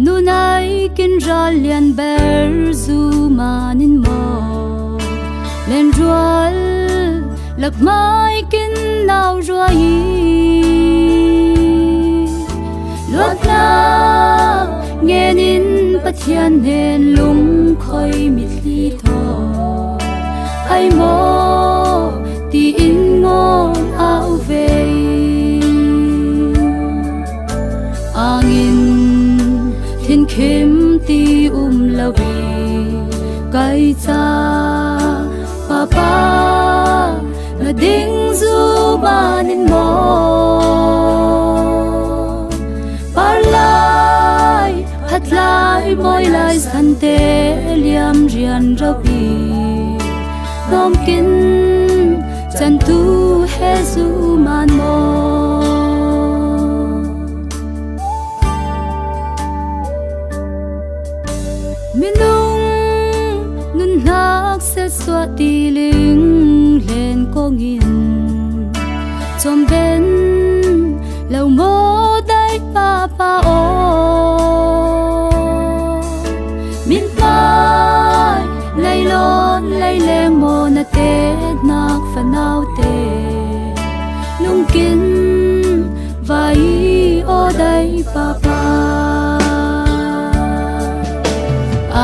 nunai kin ralian ber zu manin mo len rual lak mai kin nau ruai luat na nghe nín pathian hen lung khoi mit li tho ai mo ti in ngon au ve angin thiên khiêm ti lawi kai cha papa na ding zu banin mo parlai hatlai moi lai san te liam rian rawi nom kin chan tu he zu man mo minung nun nak se swa ti ling len kongin chom ben lau mo dai papa o min mai lai lon lai le mo na te nak fanau te lung kin vai o dai papa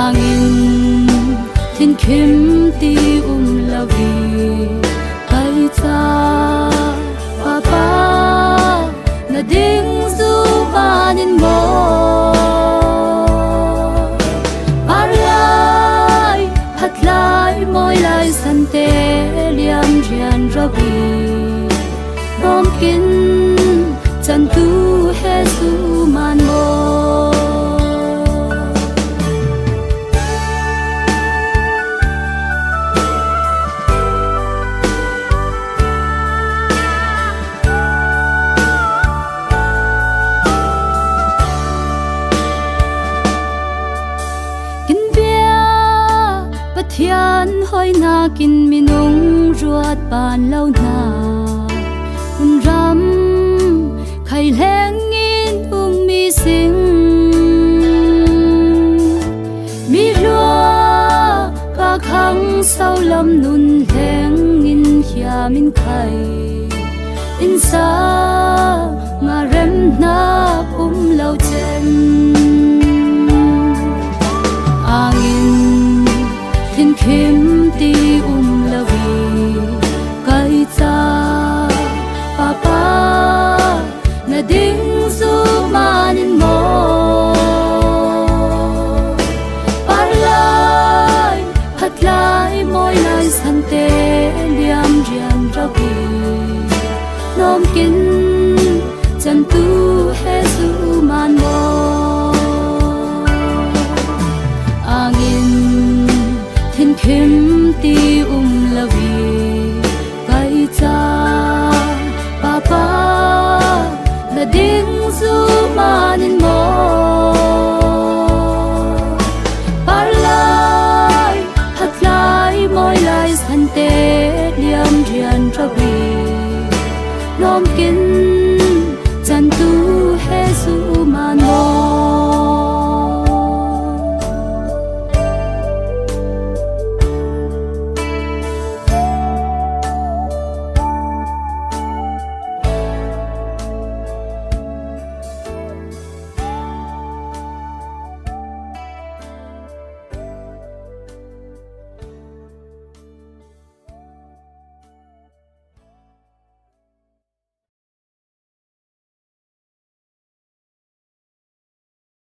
angin thiên khiêm ti lawi kai cha papa na ding zu banin mo parlai hatlai moi lai san te liam rian rawi bom kin chan tu he su man mo thian hoi na kin minung ruat pan lau na ram khai leng in mi sing mi lua ka khang sau lam nun leng in hia min khai in sa nga rem na lau chen angin thiên khiêm ti lawi kai cha papa na ding zu manin mo parlai hatlai moi lai san te liam rian rawi nom kin chan tu he zu man mo angin thiên khiêm ti lawi kai cha papa na ding zu manin